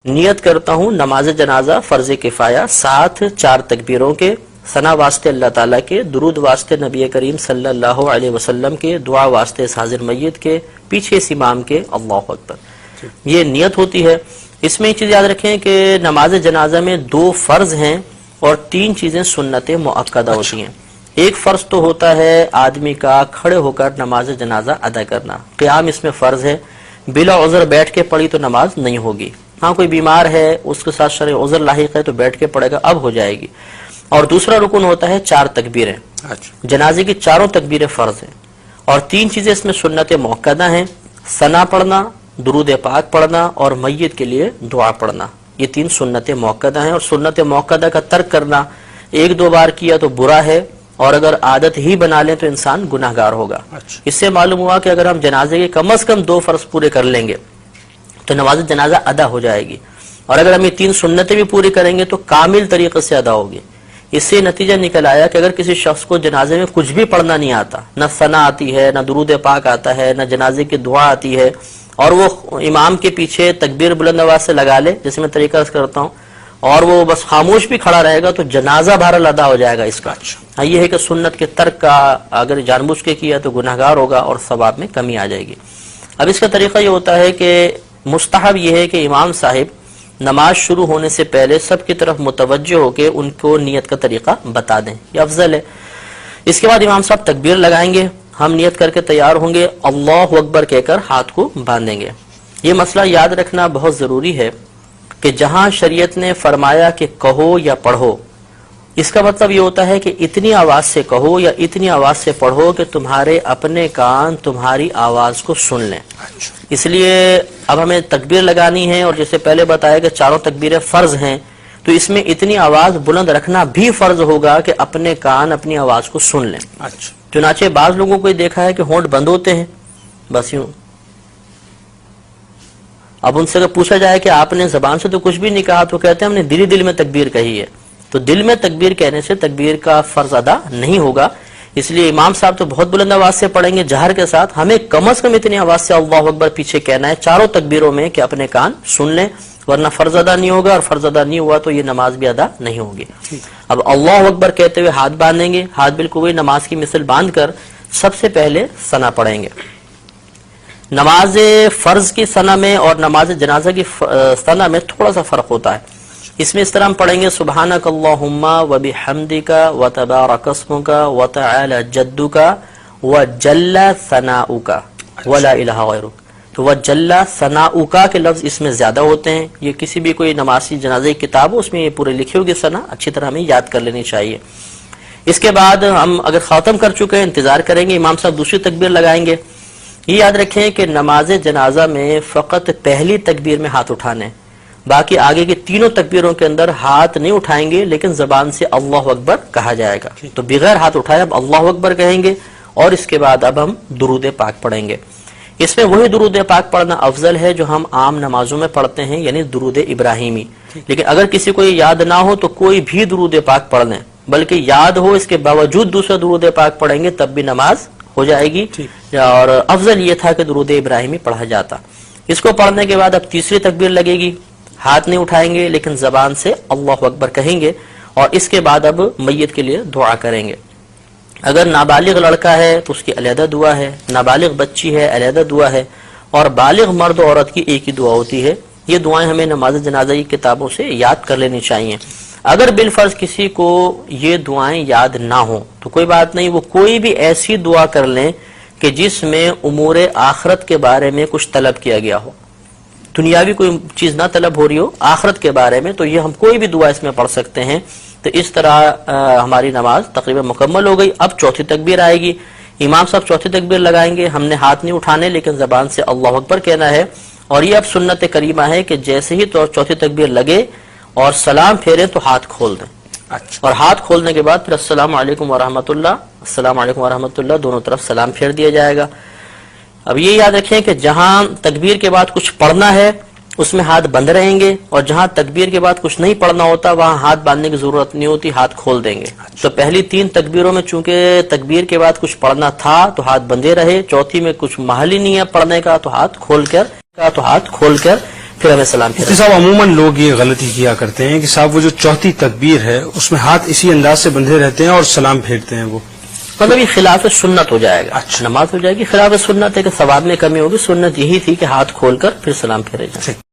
نیت کرتا ہوں نماز جنازہ فرض کفایہ ساتھ 4 تکبیروں کے، ثنا واسطے اللہ تعالیٰ کے، درود واسطے نبی کریم صلی اللہ علیہ وسلم کے، دعا واسطے اس حاضر میت کے، پیچھے اس امام کے، اللہ اکبر، یہ نیت ہوتی ہے۔ اس میں ایک چیز یاد رکھیں کہ نماز جنازہ میں 2 فرض ہیں اور 3 چیزیں سنت مؤکدہ ہوتی ہیں۔ ایک فرض تو ہوتا ہے آدمی کا کھڑے ہو کر نماز جنازہ ادا کرنا، قیام اس میں فرض ہے، بلا عذر بیٹھ کے پڑھی تو نماز نہیں ہوگی۔ ہاں کوئی بیمار ہے اس کے ساتھ شرعی عذر لاحق ہے تو بیٹھ کے پڑھے گا، اب ہو جائے گی۔ اور دوسرا رکن ہوتا ہے 4 تکبیریں، جنازے کی 4 تکبیریں فرض ہیں اور 3 چیزیں اس میں سنت مؤکدہ ہیں، ثنا پڑھنا، درود پاک پڑھنا اور میت کے لیے دعا پڑھنا، یہ 3 سنت مؤکدہ ہیں۔ اور سنت مؤکدہ کا ترک کرنا 1-2 بار کیا تو برا ہے، اور اگر عادت ہی بنا لیں تو انسان گناہگار ہوگا۔ اس سے معلوم ہوا کہ اگر ہم جنازے کے کم از کم 2 فرض پورے کر لیں گے تو نماز جنازہ ادا ہو جائے گی، اور اگر ہم یہ 3 سنتیں بھی پوری کریں گے تو کامل طریقے سے ادا ہوگی۔ اس سے نتیجہ نکل آیا کہ اگر کسی شخص کو جنازے میں کچھ بھی پڑھنا نہیں آتا، نہ ثنا آتی ہے، نہ درود پاک آتا ہے، نہ جنازے کی دعا آتی ہے، اور وہ امام کے پیچھے تکبیر بلند آواز سے لگا لے جیسے میں طریقہ عرض کرتا ہوں، اور وہ بس خاموش بھی کھڑا رہے گا تو جنازہ بہرحال ادا ہو جائے گا اس کا۔ ہاں یہ ہے کہ سنت کے ترک کا اگر جان بوجھ کے کیا تو گناہگار ہوگا اور ثواب میں کمی آ جائے گی۔ اب اس کا طریقہ یہ ہوتا ہے کہ مستحب یہ ہے کہ امام صاحب نماز شروع ہونے سے پہلے سب کی طرف متوجہ ہو کے ان کو نیت کا طریقہ بتا دیں، یہ افضل ہے۔ اس کے بعد امام صاحب تکبیر لگائیں گے، ہم نیت کر کے تیار ہوں گے، اللہ اکبر کہہ کر ہاتھ کو باندھیں گے۔ یہ مسئلہ یاد رکھنا بہت ضروری ہے کہ جہاں شریعت نے فرمایا کہ کہو یا پڑھو، اس کا مطلب یہ ہوتا ہے کہ اتنی آواز سے کہو یا اتنی آواز سے پڑھو کہ تمہارے اپنے کان تمہاری آواز کو سن لیں۔ اس لیے اب ہمیں تکبیر لگانی ہے، اور جیسے پہلے بتایا کہ 4 تکبیریں فرض ہیں تو اس میں اتنی آواز بلند رکھنا بھی فرض ہوگا کہ اپنے کان اپنی آواز کو سن لیں۔ چنانچہ بعض لوگوں کو دیکھا ہے کہ ہونٹ بند ہوتے ہیں، بس یوں۔ اب ان سے اگر پوچھا جائے کہ آپ نے زبان سے تو کچھ بھی نہیں کہا تو کہتے ہیں ہم نے دل میں تکبیر کہی ہے، تو دل میں تکبیر کہنے سے تکبیر کا فرض ادا نہیں ہوگا۔ اس لیے امام صاحب تو بہت بلند آواز سے پڑھیں گے جہر کے ساتھ، ہمیں کم از کم اتنی آواز سے اللہ اکبر پیچھے کہنا ہے 4 تکبیروں میں کہ اپنے کان سن لیں، ورنہ فرض ادا نہیں ہوگا، اور فرض ادا نہیں ہوا تو یہ نماز بھی ادا نہیں ہوگی۔ اب اللہ اکبر کہتے ہوئے ہاتھ باندھیں گے، ہاتھ بالکل وہی نماز کی مثل باندھ کر سب سے پہلے ثنا پڑھیں گے۔ نماز فرض کی ثنا میں اور نماز جنازہ کی ثنا میں تھوڑا سا فرق ہوتا ہے۔ اس میں اس طرح ہم پڑھیں گے سبحانک اللہم وبحمدک وتبارک اسمک وتعالی جدک وجل ثناؤک ولا الہ غیرک۔ تو وجل ثناؤک کے لفظ اس میں زیادہ ہوتے ہیں، یہ کسی بھی کوئی نمازی جنازے کی کتاب ہو اس میں یہ پورے لکھی ہوگی ثنا، اچھی طرح ہمیں یاد کر لینی چاہیے۔ اس کے بعد ہم اگر ختم کر چکے ہیں انتظار کریں گے، امام صاحب دوسری تکبیر لگائیں گے۔ یہ یاد رکھیں کہ نماز جنازہ میں فقط پہلی تکبیر میں ہاتھ اٹھانے، باقی آگے کی 3 تکبیروں کے اندر ہاتھ نہیں اٹھائیں گے، لیکن زبان سے اللہ اکبر کہا جائے گا۔ تو بغیر ہاتھ اٹھائے اب اللہ اکبر کہیں گے، اور اس کے بعد اب ہم درود پاک پڑھیں گے۔ اس میں وہی درود پاک پڑھنا افضل ہے جو ہم عام نمازوں میں پڑھتے ہیں، یعنی درود ابراہیمی۔ لیکن اگر کسی کو یہ یاد نہ ہو تو کوئی بھی درود پاک پڑھ لیں، بلکہ یاد ہو اس کے باوجود دوسرا درود پاک پڑھیں گے تب بھی نماز ہو جائے گی، اور افضل یہ تھا کہ درود ابراہیمی پڑھا جاتا۔ اس کو پڑھنے کے بعد اب تیسری تکبیر لگے گی، ہاتھ نہیں اٹھائیں گے لیکن زبان سے اللہ اکبر کہیں گے، اور اس کے بعد اب میت کے لیے دعا کریں گے۔ اگر نابالغ لڑکا ہے تو اس کی علیحدہ دعا ہے، نابالغ بچی ہے علیحدہ دعا ہے، اور بالغ مرد و عورت کی ایک ہی دعا ہوتی ہے۔ یہ دعائیں ہمیں نماز جنازہ کی کتابوں سے یاد کر لینی چاہیے۔ اگر بالفرض کسی کو یہ دعائیں یاد نہ ہوں تو کوئی بات نہیں، وہ کوئی بھی ایسی دعا کر لیں کہ جس میں امور آخرت کے بارے میں کچھ طلب کیا گیا ہو، دنیاوی کوئی چیز نہ طلب ہو رہی ہو، آخرت کے بارے میں، تو یہ ہم کوئی بھی دعا اس میں پڑھ سکتے ہیں۔ تو اس طرح ہماری نماز تقریباً مکمل ہو گئی۔ اب چوتھی تکبیر آئے گی، امام صاحب چوتھی تکبیر لگائیں گے، ہم نے ہاتھ نہیں اٹھانے لیکن زبان سے اللہ اکبر کہنا ہے، اور یہ اب سنت کریمہ ہے کہ جیسے ہی چوتھی تکبیر لگے اور سلام پھیرے تو ہاتھ کھول دیں، اور ہاتھ کھولنے کے بعد پھر السلام علیکم ورحمۃ اللہ، السلام علیکم ورحمۃ اللہ، دونوں طرف سلام پھیر دیا جائے گا۔ اب یہ یاد رکھیں کہ جہاں تکبیر کے بعد کچھ پڑھنا ہے اس میں ہاتھ بند رہیں گے، اور جہاں تکبیر کے بعد کچھ نہیں پڑھنا ہوتا وہاں ہاتھ باندھنے کی ضرورت نہیں ہوتی، ہاتھ کھول دیں گے۔ تو پہلی 3 تکبیروں میں چونکہ تکبیر کے بعد کچھ پڑھنا تھا تو ہاتھ بندے رہے، چوتھی میں کچھ محل ہی نہیں ہے پڑھنے کا تو ہاتھ کھول کر پھر ہمیں سلام پھیرنا. مفتی صاحب عموماً لوگ یہ غلطی کیا کرتے ہیں کہ صاحب وہ جو چوتھی تکبیر ہے اس میں ہاتھ اسی انداز سے بندھے رہتے ہیں اور سلام پھیرتے ہیں، وہ مطلب یہ خلاف سنت ہو جائے گا. اچھا. نماز ہو جائے گی خلاف سنت ہے کہ ثواب میں کمی ہوگی. سنت یہی تھی کہ ہاتھ کھول کر پھر سلام پھیرے جائیں.